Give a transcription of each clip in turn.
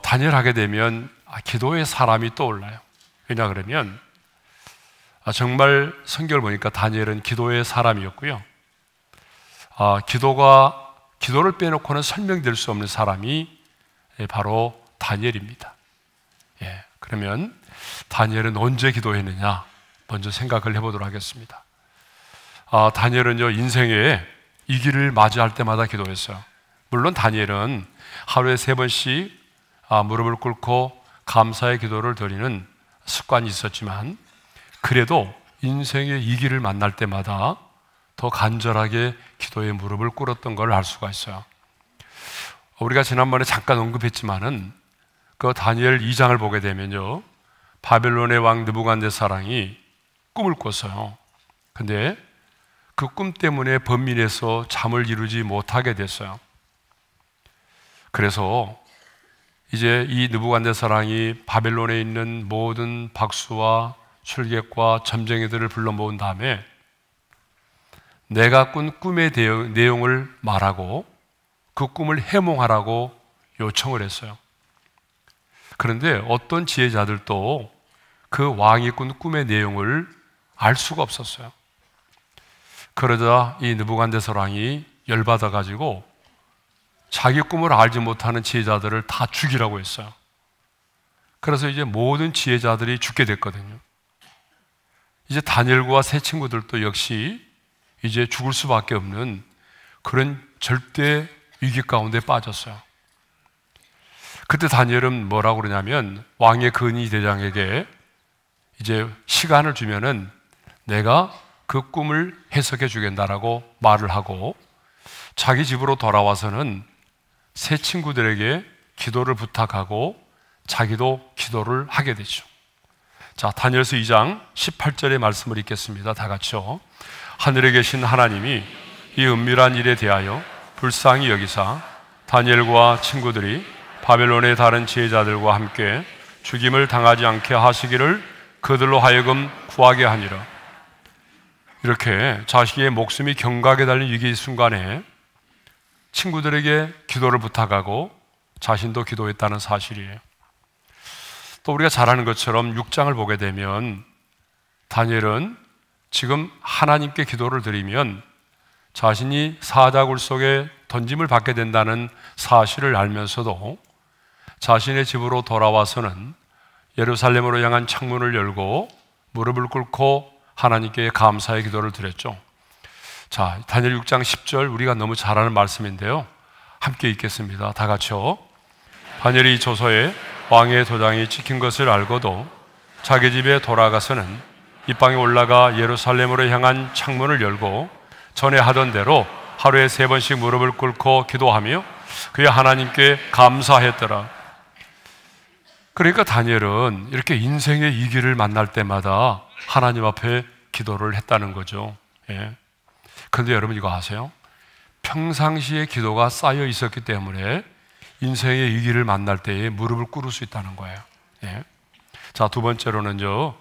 다니엘 하게 되면 기도의 사람이 떠올라요. 왜냐 그러면 정말 성경을 보니까 다니엘은 기도의 사람이었고요. 기도를 빼놓고는 설명될 수 없는 사람이 바로 다니엘입니다. 그러면 다니엘은 언제 기도했느냐? 먼저 생각을 해보도록 하겠습니다. 다니엘은요, 인생에 이 길을 맞이할 때마다 기도했어요. 물론 다니엘은 하루에 3번씩 무릎을 꿇고 감사의 기도를 드리는 습관이 있었지만, 그래도 인생의 이 길을 만날 때마다 더 간절하게 기도에 무릎을 꿇었던 걸 알 수가 있어요. 우리가 지난번에 잠깐 언급했지만은 그 다니엘 2장을 보게 되면요, 바벨론의 왕 느부갓네살이 꿈을 꿨어요. 근데 그 꿈 때문에 번민해서 잠을 이루지 못하게 됐어요. 그래서 이제 이 느부갓네살이 바벨론에 있는 모든 박수와 술객과 점쟁이들을 불러 모은 다음에 내가 꾼 꿈의 내용을 말하고 그 꿈을 해몽하라고 요청을 했어요. 그런데 어떤 지혜자들도 그 왕이 꾼 꿈의 내용을 알 수가 없었어요. 그러자 이 느부갓네살 왕이 열받아 가지고 자기 꿈을 알지 못하는 지혜자들을 다 죽이라고 했어요. 그래서 이제 모든 지혜자들이 죽게 됐거든요. 이제 다니엘과 세 친구들도 역시 이제 죽을 수밖에 없는 그런 절대 위기 가운데 빠졌어요. 그때 다니엘은 뭐라고 그러냐면, 왕의 근위 대장에게 이제 시간을 주면은 내가 그 꿈을 해석해 주겠다라고 말을 하고, 자기 집으로 돌아와서는 세 친구들에게 기도를 부탁하고 자기도 기도를 하게 되죠. 자, 다니엘서 2장 18절의 말씀을 읽겠습니다. 다 같이요. 하늘에 계신 하나님이 이 은밀한 일에 대하여 불쌍히 여기사 다니엘과 친구들이 바벨론의 다른 지혜자들과 함께 죽임을 당하지 않게 하시기를 그들로 하여금 구하게 하니라. 이렇게 자식의 목숨이 경각에 달린 위기 순간에 친구들에게 기도를 부탁하고 자신도 기도했다는 사실이에요. 또 우리가 잘 아는 것처럼 6장을 보게 되면 다니엘은 지금 하나님께 기도를 드리면 자신이 사자굴 속에 던짐을 받게 된다는 사실을 알면서도 자신의 집으로 돌아와서는 예루살렘으로 향한 창문을 열고 무릎을 꿇고 하나님께 감사의 기도를 드렸죠. 자, 다니엘 6장 10절 우리가 너무 잘 아는 말씀인데요, 함께 읽겠습니다. 다 같이요. 다니엘이 조서에 왕의 도장이 찍힌 것을 알고도 자기 집에 돌아가서는 입방에 올라가 예루살렘으로 향한 창문을 열고 전에 하던 대로 하루에 3번씩 무릎을 꿇고 기도하며 그의 하나님께 감사했더라. 그러니까 다니엘은 이렇게 인생의 위기를 만날 때마다 하나님 앞에 기도를 했다는 거죠. 그런데 여러분 이거 아세요? 평상시에 기도가 쌓여 있었기 때문에 인생의 위기를 만날 때에 무릎을 꿇을 수 있다는 거예요. 자, 두 번째로는요,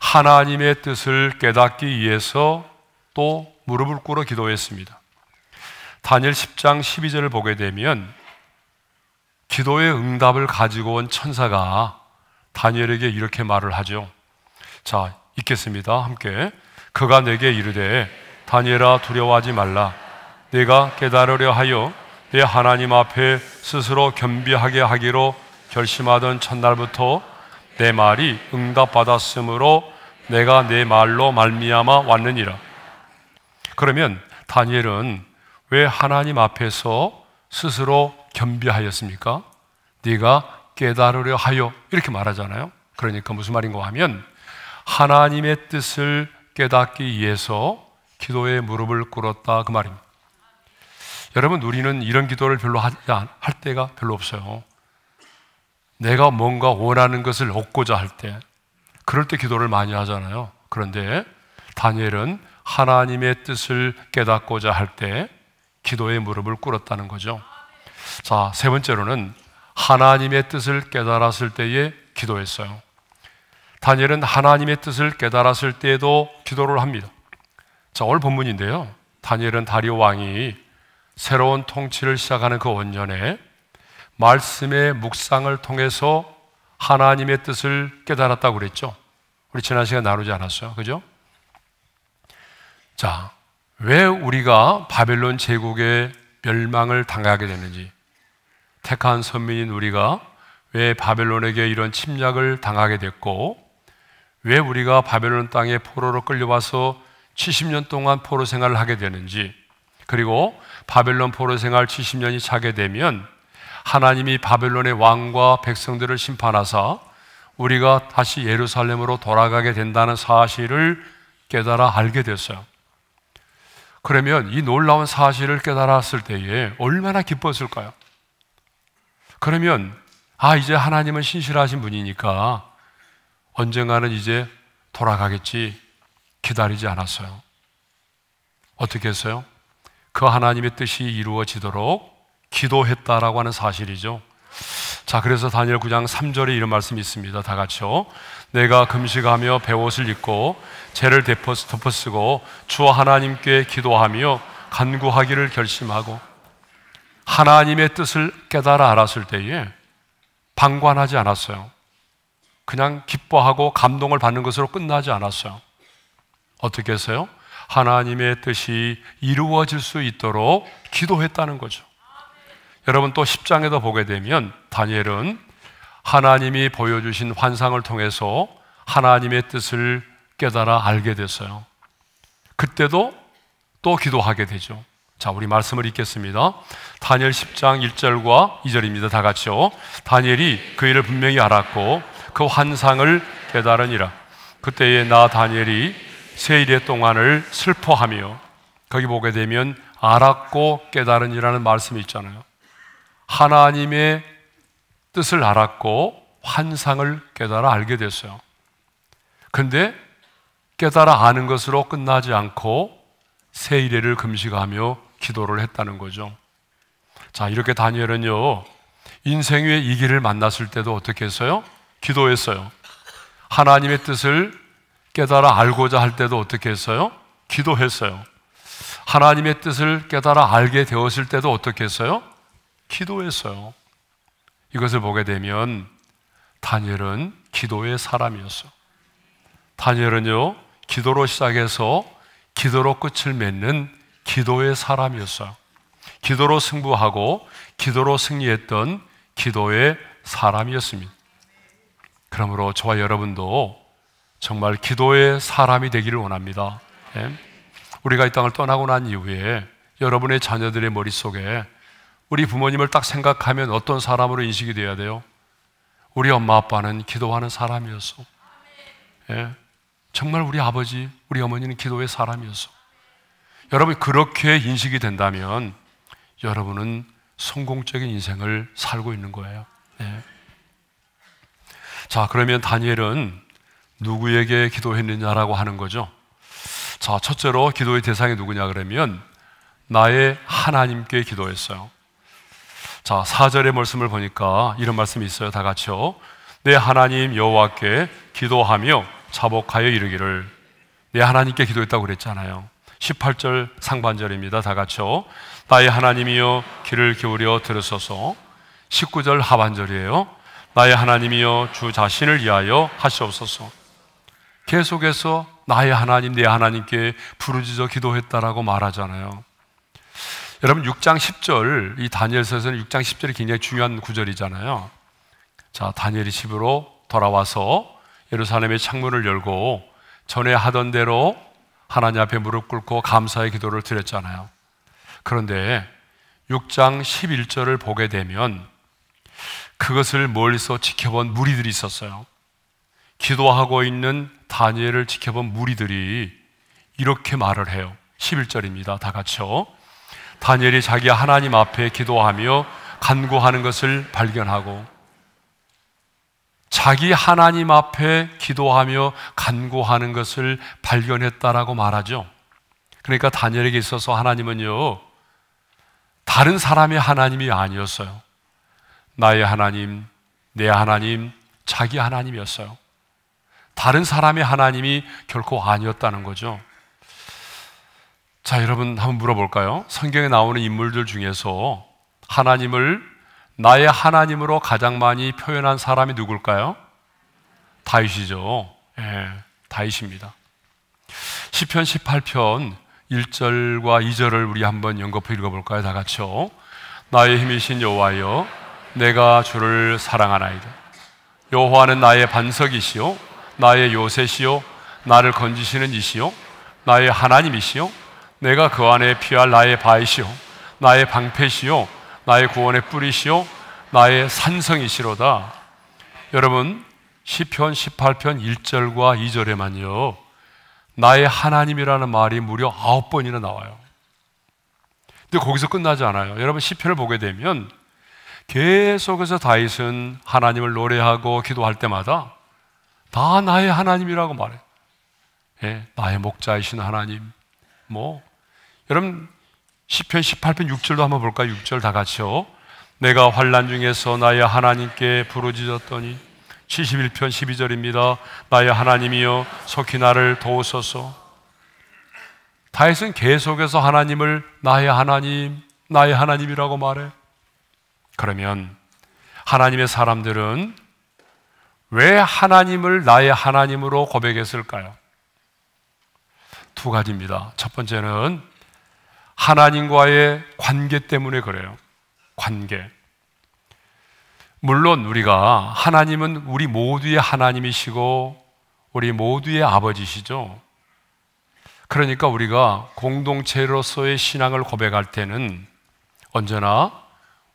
하나님의 뜻을 깨닫기 위해서 또 무릎을 꿇어 기도했습니다. 다니엘 10장 12절을 보게 되면 기도의 응답을 가지고 온 천사가 다니엘에게 이렇게 말을 하죠. 자, 읽겠습니다. 함께. 그가 내게 이르되 다니엘아 두려워하지 말라. 내가 깨달으려 하여 내 하나님 앞에 스스로 겸비하게 하기로 결심하던 첫날부터 내 말이 응답받았으므로 내가 내 말로 말미암아 왔느니라. 그러면 다니엘은 왜 하나님 앞에서 스스로 겸비하였습니까? 네가 깨달으려 하여 이렇게 말하잖아요. 그러니까 무슨 말인가 하면 하나님의 뜻을 깨닫기 위해서 기도에 무릎을 꿇었다, 그 말입니다. 여러분, 우리는 이런 기도를 별로 할 때가 별로 없어요. 내가 뭔가 원하는 것을 얻고자 할 때, 그럴 때 기도를 많이 하잖아요. 그런데 다니엘은 하나님의 뜻을 깨닫고자 할 때 기도에 무릎을 꿇었다는 거죠. 자, 세 번째로는 하나님의 뜻을 깨달았을 때에 기도했어요. 다니엘은 하나님의 뜻을 깨달았을 때에도 기도를 합니다. 자, 오늘 본문인데요, 다니엘은 다리오 왕이 새로운 통치를 시작하는 그 원년에 말씀의 묵상을 통해서 하나님의 뜻을 깨달았다고 그랬죠. 우리 지난 시간 나누지 않았어요, 그죠? 자, 왜 우리가 바벨론 제국의 멸망을 당하게 됐는지, 택한 선민인 우리가 왜 바벨론에게 이런 침략을 당하게 됐고, 왜 우리가 바벨론 땅에 포로로 끌려와서 70년 동안 포로 생활을 하게 되는지, 그리고 바벨론 포로 생활 70년이 차게 되면 하나님이 바벨론의 왕과 백성들을 심판하사 우리가 다시 예루살렘으로 돌아가게 된다는 사실을 깨달아 알게 됐어요. 그러면 이 놀라운 사실을 깨달았을 때에 얼마나 기뻤을까요? 그러면 이제 하나님은 신실하신 분이니까 언젠가는 이제 돌아가겠지 기다리지 않았어요. 어떻게 했어요? 그 하나님의 뜻이 이루어지도록 기도했다라고 하는 사실이죠. 자, 그래서 다니엘 9장 3절에 이런 말씀이 있습니다. 다 같이요. 내가 금식하며 베옷을 입고 죄를 덮어쓰고 주 하나님께 기도하며 간구하기를 결심하고, 하나님의 뜻을 깨달아 알았을 때에 방관하지 않았어요. 그냥 기뻐하고 감동을 받는 것으로 끝나지 않았어요. 어떻게 했어요? 하나님의 뜻이 이루어질 수 있도록 기도했다는 거죠. 여러분, 또 10장에도 보게 되면 다니엘은 하나님이 보여주신 환상을 통해서 하나님의 뜻을 깨달아 알게 됐어요. 그때도 또 기도하게 되죠. 자, 우리 말씀을 읽겠습니다. 다니엘 10장 1절과 2절입니다. 다 같이요. 다니엘이 그 일을 분명히 알았고 그 환상을 깨달으니라. 그때에 나 다니엘이 세 일의 동안을 슬퍼하며, 거기 보게 되면 알았고 깨달으니라는 말씀이 있잖아요. 하나님의 뜻을 알았고 환상을 깨달아 알게 됐어요. 근데 깨달아 아는 것으로 끝나지 않고 세 일회를 금식하며 기도를 했다는 거죠. 자, 이렇게 다니엘은요, 인생의 이 길을 만났을 때도 어떻게 했어요? 기도했어요. 하나님의 뜻을 깨달아 알고자 할 때도 어떻게 했어요? 기도했어요. 하나님의 뜻을 깨달아 알게 되었을 때도 어떻게 했어요? 기도했어요. 이것을 보게 되면 다니엘은 기도의 사람이었어요. 다니엘은요, 기도로 시작해서 기도로 끝을 맺는 기도의 사람이었어요. 기도로 승부하고 기도로 승리했던 기도의 사람이었습니다. 그러므로 저와 여러분도 정말 기도의 사람이 되기를 원합니다. 우리가 이 땅을 떠나고 난 이후에 여러분의 자녀들의 머릿속에 우리 부모님을 딱 생각하면 어떤 사람으로 인식이 돼야 돼요? 우리 엄마 아빠는 기도하는 사람이었어. 정말 우리 아버지, 우리 어머니는 기도의 사람이었어. 여러분, 그렇게 인식이 된다면 여러분은 성공적인 인생을 살고 있는 거예요. 자, 그러면 다니엘은 누구에게 기도했느냐라고 하는 거죠. 자, 첫째로 기도의 대상이 누구냐 그러면 나의 하나님께 기도했어요. 자, 4절의 말씀을 보니까 이런 말씀이 있어요. 다 같이요. 내 하나님 여호와께 기도하며 자복하여 이르기를. 내 하나님께 기도했다고 그랬잖아요. 18절 상반절입니다. 다 같이요. 나의 하나님이여 귀를 기울여 들으소서. 19절 하반절이에요. 나의 하나님이여 주 자신을 위하여 하시옵소서. 계속해서 나의 하나님, 내 하나님께 부르짖어 기도했다라고 말하잖아요. 여러분, 6장 10절, 이 다니엘서에서는 6장 10절이 굉장히 중요한 구절이잖아요. 자, 다니엘이 집으로 돌아와서 예루살렘의 창문을 열고 전에 하던 대로 하나님 앞에 무릎 꿇고 감사의 기도를 드렸잖아요. 그런데 6장 11절을 보게 되면 그것을 멀리서 지켜본 무리들이 있었어요. 기도하고 있는 다니엘을 지켜본 무리들이 이렇게 말을 해요. 11절입니다. 다 같이요. 다니엘이 자기 하나님 앞에 기도하며 간구하는 것을 발견하고, 자기 하나님 앞에 기도하며 간구하는 것을 발견했다라고 말하죠. 그러니까 다니엘에게 있어서 하나님은요, 다른 사람의 하나님이 아니었어요. 나의 하나님, 내 하나님, 자기 하나님이었어요. 다른 사람의 하나님이 결코 아니었다는 거죠. 자, 여러분 한번 물어볼까요? 성경에 나오는 인물들 중에서 하나님을 나의 하나님으로 가장 많이 표현한 사람이 누굴까요? 다윗이죠. 예, 다윗입니다. 시편 18편 1절과 2절을 우리 한번 연거푸 읽어볼까요? 다 같이요. 나의 힘이신 여호와여, 내가 주를 사랑하나이다. 여호와는 나의 반석이시요 나의 요새시요 나를 건지시는 이시요 나의 하나님이시요 내가 그 안에 피할 나의 바위시요 나의 방패시요 나의 구원의 뿌리시요 나의 산성이시로다. 여러분, 시편 18편 1절과 2절에만요 나의 하나님이라는 말이 무려 9번이나 나와요. 근데 거기서 끝나지 않아요. 여러분, 시편을 보게 되면 계속해서 다윗은 하나님을 노래하고 기도할 때마다 다 나의 하나님이라고 말해요. 예, 나의 목자이신 하나님. 여러분, 시편 18편 6절도 한번 볼까요? 6절 다 같이요. 내가 환난 중에서 나의 하나님께 부르짖었더니. 71편 12절입니다. 나의 하나님이여 속히 나를 도우소서. 다윗은 계속해서 하나님을 나의 하나님, 나의 하나님이라고 말해. 그러면 하나님의 사람들은 왜 하나님을 나의 하나님으로 고백했을까요? 두 가지입니다. 첫 번째는 하나님과의 관계 때문에 그래요. 관계. 물론 우리가 하나님은 우리 모두의 하나님이시고 우리 모두의 아버지시죠. 그러니까 우리가 공동체로서의 신앙을 고백할 때는 언제나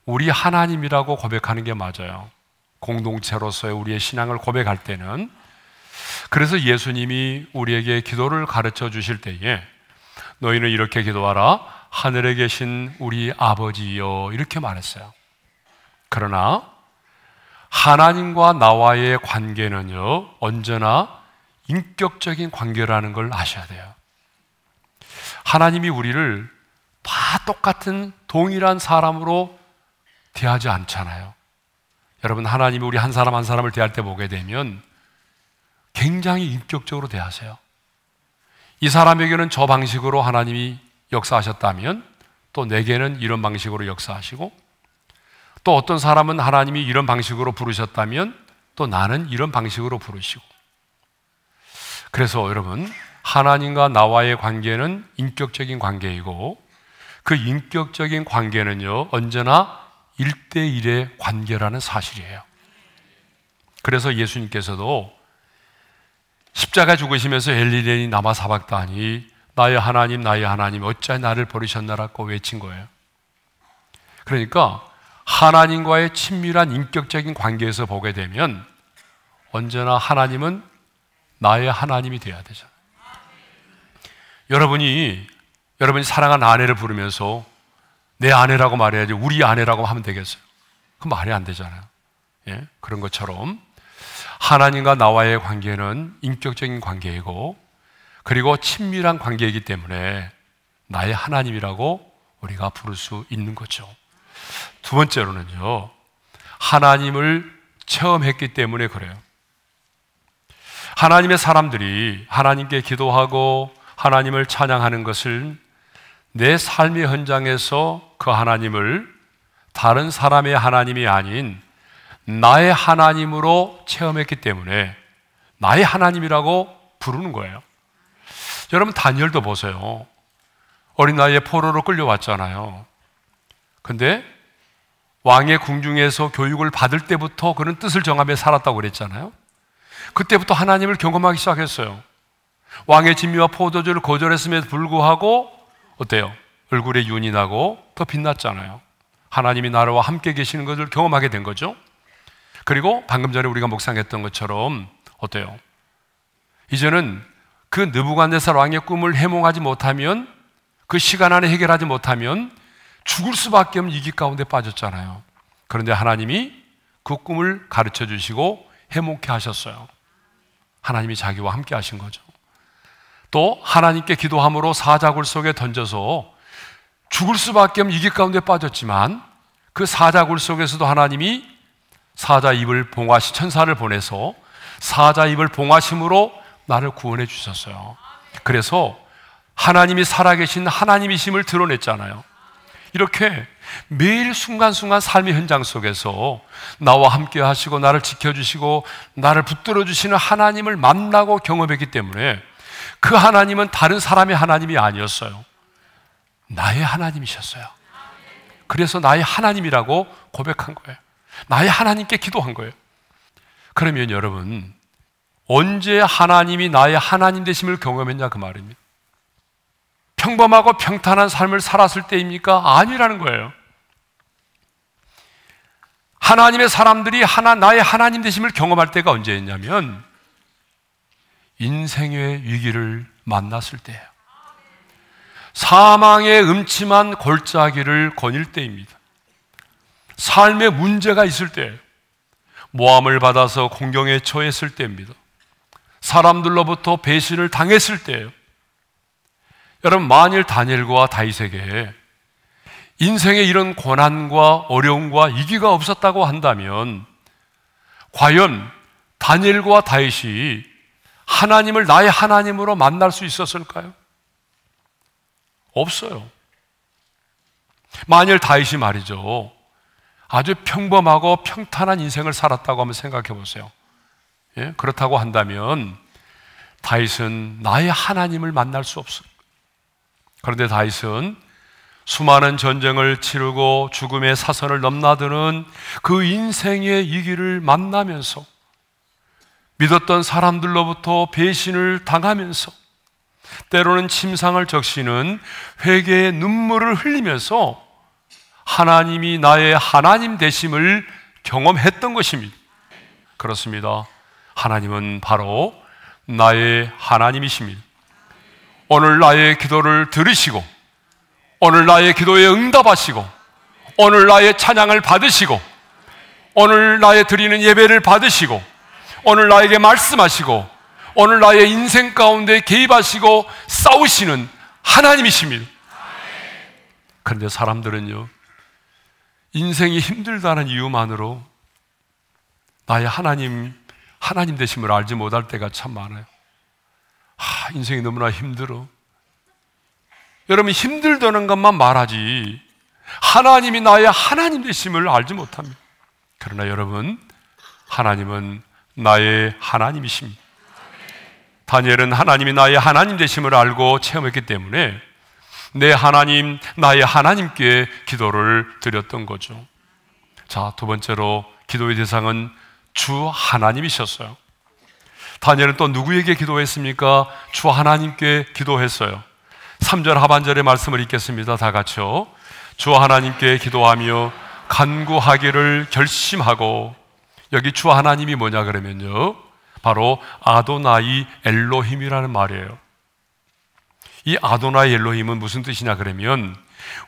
우리 하나님이라고 고백하는 게 맞아요. 공동체로서의 우리의 신앙을 고백할 때는. 그래서 예수님이 우리에게 기도를 가르쳐 주실 때에 너희는 이렇게 기도하라. 하늘에 계신 우리 아버지여, 이렇게 말했어요. 그러나 하나님과 나와의 관계는요 언제나 인격적인 관계라는 걸 아셔야 돼요. 하나님이 우리를 다 똑같은 동일한 사람으로 대하지 않잖아요. 여러분, 하나님이 우리 한 사람 한 사람을 대할 때 보게 되면 굉장히 인격적으로 대하세요. 이 사람에게는 저 방식으로 하나님이 역사하셨다면 또 내게는 이런 방식으로 역사하시고, 또 어떤 사람은 하나님이 이런 방식으로 부르셨다면 또 나는 이런 방식으로 부르시고. 그래서 여러분, 하나님과 나와의 관계는 인격적인 관계이고 그 인격적인 관계는요 언제나 1대1의 관계라는 사실이에요. 그래서 예수님께서도 십자가 죽으시면서 엘리레니 나마 사박다니, 나의 하나님 어찌 나를 버리셨나라고 외친 거예요. 그러니까 하나님과의 친밀한 인격적인 관계에서 보게 되면 언제나 하나님은 나의 하나님이 되어야 되잖아요. 여러분이 사랑하는 아내를 부르면서 내 아내라고 말해야지 우리 아내라고 하면 되겠어요? 그건 말이 안 되잖아요. 예? 그런 것처럼 하나님과 나와의 관계는 인격적인 관계이고 그리고 친밀한 관계이기 때문에 나의 하나님이라고 우리가 부를 수 있는 거죠. 두 번째로는요, 하나님을 체험했기 때문에 그래요. 하나님의 사람들이 하나님께 기도하고 하나님을 찬양하는 것을 내 삶의 현장에서 그 하나님을 다른 사람의 하나님이 아닌 나의 하나님으로 체험했기 때문에 나의 하나님이라고 부르는 거예요. 여러분, 다니엘도 보세요. 어린 나이에 포로로 끌려왔잖아요. 근데 왕의 궁중에서 교육을 받을 때부터 그는 뜻을 정하며 살았다고 그랬잖아요. 그때부터 하나님을 경험하기 시작했어요. 왕의 진미와 포도주를 거절했음에도 불구하고 어때요? 얼굴에 윤이 나고 더 빛났잖아요. 하나님이 나와 함께 계시는 것을 경험하게 된 거죠. 그리고 방금 전에 우리가 묵상했던 것처럼 어때요? 이제는 그 느부갓네살 왕의 꿈을 해몽하지 못하면, 그 시간 안에 해결하지 못하면 죽을 수밖에 없는 위기 가운데 빠졌잖아요. 그런데 하나님이 그 꿈을 가르쳐 주시고 해몽케 하셨어요. 하나님이 자기와 함께 하신 거죠. 또 하나님께 기도함으로 사자굴 속에 던져서 죽을 수밖에 없는 위기 가운데 빠졌지만 그 사자굴 속에서도 하나님이 사자 입을 봉하시 천사를 보내서 사자 입을 봉하심으로 나를 구원해 주셨어요. 그래서 하나님이 살아계신 하나님이심을 드러냈잖아요. 이렇게 매일 순간순간 삶의 현장 속에서 나와 함께 하시고 나를 지켜주시고 나를 붙들어 주시는 하나님을 만나고 경험했기 때문에 그 하나님은 다른 사람의 하나님이 아니었어요. 나의 하나님이셨어요. 그래서 나의 하나님이라고 고백한 거예요. 나의 하나님께 기도한 거예요. 그러면 여러분, 언제 하나님이 나의 하나님 되심을 경험했냐 그 말입니다. 평범하고 평탄한 삶을 살았을 때입니까? 아니라는 거예요. 하나님의 사람들이 나의 하나님 되심을 경험할 때가 언제였냐면 인생의 위기를 만났을 때예요. 사망의 음침한 골짜기를 거닐 때입니다. 삶에 문제가 있을 때예요. 모함을 받아서 공경에 처했을 때입니다. 사람들로부터 배신을 당했을 때예요. 여러분, 만일 다니엘과 다윗에게 인생의 이런 고난과 어려움과 위기가 없었다고 한다면 과연 다니엘과 다윗이 하나님을 나의 하나님으로 만날 수 있었을까요? 없어요. 만일 다윗이 말이죠, 아주 평범하고 평탄한 인생을 살았다고 한번 생각해 보세요. 예? 그렇다고 한다면 다윗은 나의 하나님을 만날 수 없어요. 그런데 다윗은 수많은 전쟁을 치르고 죽음의 사선을 넘나드는 그 인생의 위기를 만나면서 믿었던 사람들로부터 배신을 당하면서 때로는 침상을 적시는 회개의 눈물을 흘리면서 하나님이 나의 하나님 되심을 경험했던 것입니다. 그렇습니다. 하나님은 바로 나의 하나님이십니다. 오늘 나의 기도를 들으시고 오늘 나의 기도에 응답하시고 오늘 나의 찬양을 받으시고 오늘 나의 드리는 예배를 받으시고 오늘 나에게 말씀하시고 오늘 나의 인생 가운데 개입하시고 싸우시는 하나님이십니다. 그런데 사람들은요, 인생이 힘들다는 이유만으로 나의 하나님 되심을 알지 못할 때가 참 많아요. 인생이 너무나 힘들어. 여러분, 힘들다는 것만 말하지 하나님이 나의 하나님 되심을 알지 못합니다. 그러나 여러분, 하나님은 나의 하나님이십니다. 다니엘은 하나님이 나의 하나님 되심을 알고 체험했기 때문에 내 하나님, 나의 하나님께 기도를 드렸던 거죠. 자, 두 번째로 기도의 대상은 주 하나님이셨어요. 다니엘은 또 누구에게 기도했습니까? 주 하나님께 기도했어요. 3절 하반절의 말씀을 읽겠습니다. 다 같이요. 주 하나님께 기도하며 간구하기를 결심하고, 여기 주 하나님이 뭐냐 그러면요, 바로 아도나이 엘로힘이라는 말이에요. 이 아도나이 엘로힘은 무슨 뜻이냐 그러면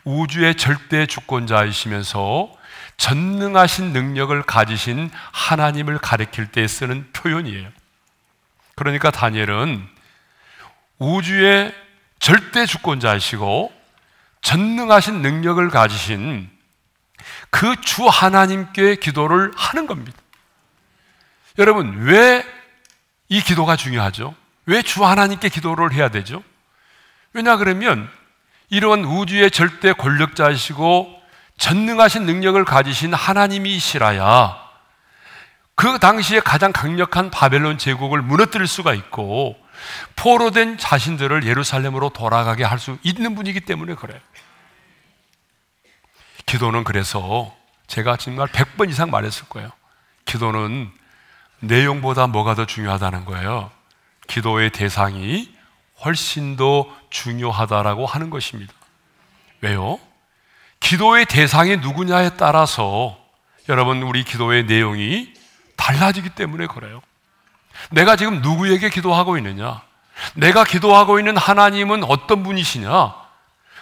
우주의 절대 주권자이시면서 전능하신 능력을 가지신 하나님을 가리킬 때 쓰는 표현이에요. 그러니까 다니엘은 우주의 절대 주권자이시고 전능하신 능력을 가지신 그 주 하나님께 기도를 하는 겁니다. 여러분, 왜 이 기도가 중요하죠? 왜 주 하나님께 기도를 해야 되죠? 왜냐 그러면 이런 우주의 절대 권력자이시고 전능하신 능력을 가지신 하나님이시라야 그 당시에 가장 강력한 바벨론 제국을 무너뜨릴 수가 있고 포로된 자신들을 예루살렘으로 돌아가게 할 수 있는 분이기 때문에 그래요. 기도는 그래서 제가 정말 100번 이상 말했을 거예요. 기도는 내용보다 뭐가 더 중요하다는 거예요. 기도의 대상이 훨씬 더 중요하다라고 하는 것입니다. 왜요? 기도의 대상이 누구냐에 따라서 여러분, 우리 기도의 내용이 달라지기 때문에 그래요. 내가 지금 누구에게 기도하고 있느냐, 내가 기도하고 있는 하나님은 어떤 분이시냐,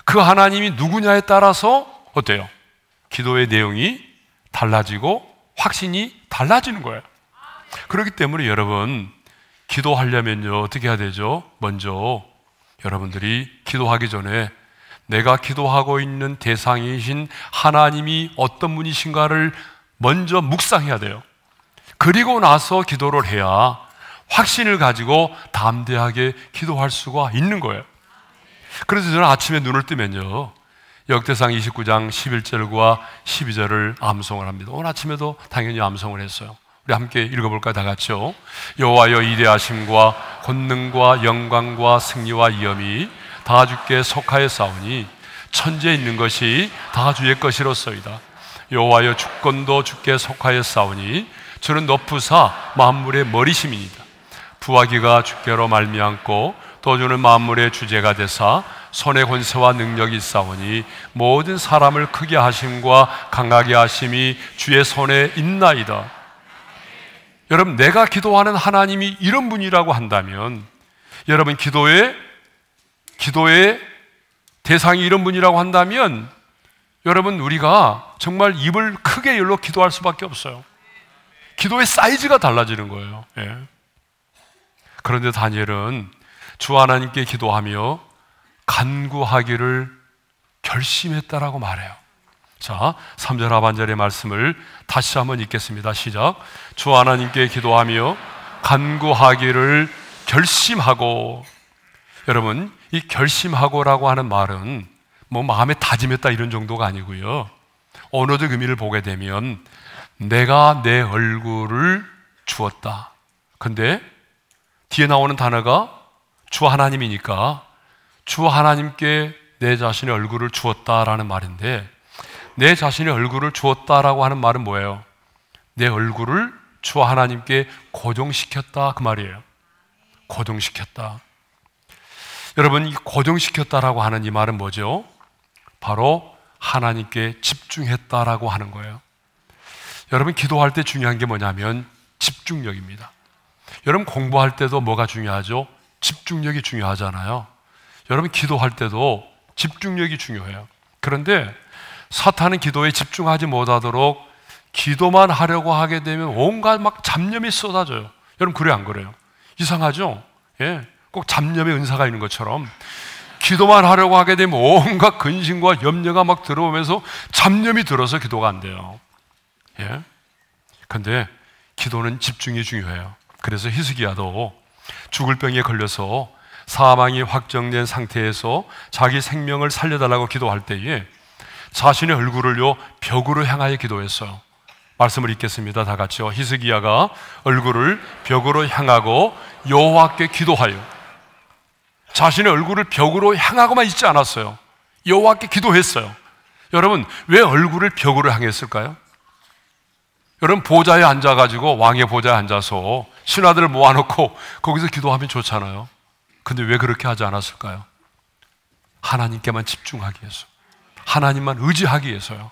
그 하나님이 누구냐에 따라서 어때요? 기도의 내용이 달라지고 확신이 달라지는 거예요. 그렇기 때문에 여러분, 기도하려면요 어떻게 해야 되죠? 먼저 여러분들이 기도하기 전에 내가 기도하고 있는 대상이신 하나님이 어떤 분이신가를 먼저 묵상해야 돼요. 그리고 나서 기도를 해야 확신을 가지고 담대하게 기도할 수가 있는 거예요. 그래서 저는 아침에 눈을 뜨면요, 역대상 29장 11절과 12절을 암송을 합니다. 오늘 아침에도 당연히 암송을 했어요. 우리 함께 읽어볼까요? 다 같이요. 여호와여 이대하심과 권능과 영광과 승리와 위엄이 다 주께 속하였사오니 천지에 있는 것이 다 주의 것이로소이다. 여호와여 주권도 주께 속하였사오니 주는 높으사 만물의 머리심이니이다. 부하기가 주께로 말미암고 또 주는 만물의 주제가 되사 손의 권세와 능력이 있사오니 모든 사람을 크게 하심과 강하게 하심이 주의 손에 있나이다. 여러분, 내가 기도하는 하나님이 이런 분이라고 한다면, 여러분 기도의 대상이 이런 분이라고 한다면, 여러분 우리가 정말 입을 크게 열로 기도할 수밖에 없어요. 기도의 사이즈가 달라지는 거예요. 예. 그런데 다니엘은 주 하나님께 기도하며 간구하기를 결심했다라고 말해요. 자, 3절 하반절의 말씀을 다시 한번 읽겠습니다. 시작. 주 하나님께 기도하며 간구하기를 결심하고. 여러분, 이 결심하고라고 하는 말은 뭐 마음에 다짐했다 이런 정도가 아니고요. 언어적 의미를 보게 되면 내가 내 얼굴을 주었다. 근데 뒤에 나오는 단어가 주 하나님이니까 주 하나님께 내 자신의 얼굴을 주었다라는 말인데, 내 자신의 얼굴을 주었다라고 하는 말은 뭐예요? 내 얼굴을 주 하나님께 고정시켰다, 그 말이에요. 고정시켰다. 여러분, 이 고정시켰다라고 하는 이 말은 뭐죠? 바로 하나님께 집중했다라고 하는 거예요. 여러분, 기도할 때 중요한 게 뭐냐면 집중력입니다. 여러분, 공부할 때도 뭐가 중요하죠? 집중력이 중요하잖아요. 여러분, 기도할 때도 집중력이 중요해요. 그런데 사탄은 기도에 집중하지 못하도록 기도만 하려고 하게 되면 온갖 막 잡념이 쏟아져요. 여러분, 그래요, 안 그래요? 이상하죠? 예, 꼭 잡념의 은사가 있는 것처럼 기도만 하려고 하게 되면 온갖 근심과 염려가 막 들어오면서 잡념이 들어서 기도가 안 돼요. 예. 근데 기도는 집중이 중요해요. 그래서 히스기야도 죽을 병에 걸려서 사망이 확정된 상태에서 자기 생명을 살려달라고 기도할 때에 자신의 얼굴을요 벽으로 향하여 기도했어요. 말씀을 읽겠습니다. 다 같이요. 히스기야가 얼굴을 벽으로 향하고 여호와께 기도하여. 자신의 얼굴을 벽으로 향하고만 있지 않았어요. 여호와께 기도했어요. 여러분, 왜 얼굴을 벽으로 향했을까요? 여러분, 보좌에 앉아가지고 왕의 보좌에 앉아서 신하들을 모아놓고 거기서 기도하면 좋잖아요. 근데 왜 그렇게 하지 않았을까요? 하나님께만 집중하기 위해서, 하나님만 의지하기 위해서요.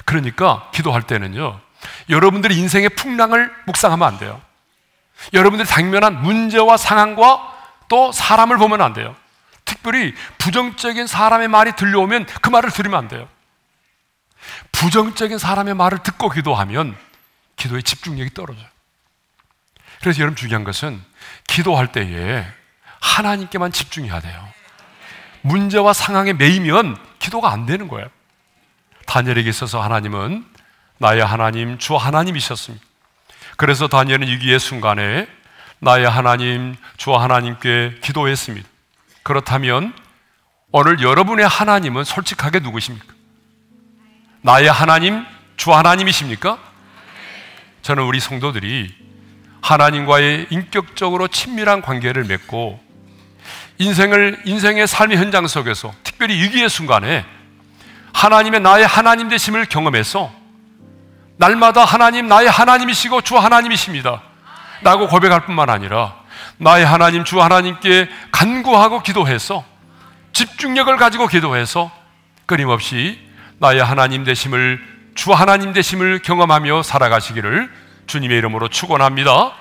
그러니까 기도할 때는요, 여러분들의 인생의 풍랑을 묵상하면 안 돼요. 여러분들이 당면한 문제와 상황과 또 사람을 보면 안 돼요. 특별히 부정적인 사람의 말이 들려오면 그 말을 들으면 안 돼요. 부정적인 사람의 말을 듣고 기도하면 기도의 집중력이 떨어져요. 그래서 여러분, 중요한 것은 기도할 때에 하나님께만 집중해야 돼요. 문제와 상황에 매이면 기도가 안 되는 거예요. 다니엘에게 있어서 하나님은 나의 하나님, 주 하나님이셨습니다. 그래서 다니엘은 위기의 순간에 나의 하나님, 주 하나님께 기도했습니다. 그렇다면 오늘 여러분의 하나님은 솔직하게 누구십니까? 나의 하나님, 주 하나님이십니까? 저는 우리 성도들이 하나님과의 인격적으로 친밀한 관계를 맺고 인생의 삶의 현장 속에서 특별히 위기의 순간에 하나님의 나의 하나님 되심을 경험해서 날마다 하나님, 나의 하나님이시고 주 하나님이십니다 라고 고백할 뿐만 아니라 나의 하나님, 주 하나님께 간구하고 기도해서 집중력을 가지고 기도해서 끊임없이 나의 하나님 되심을, 주 하나님 되심을 경험하며 살아가시기를 주님의 이름으로 축원합니다.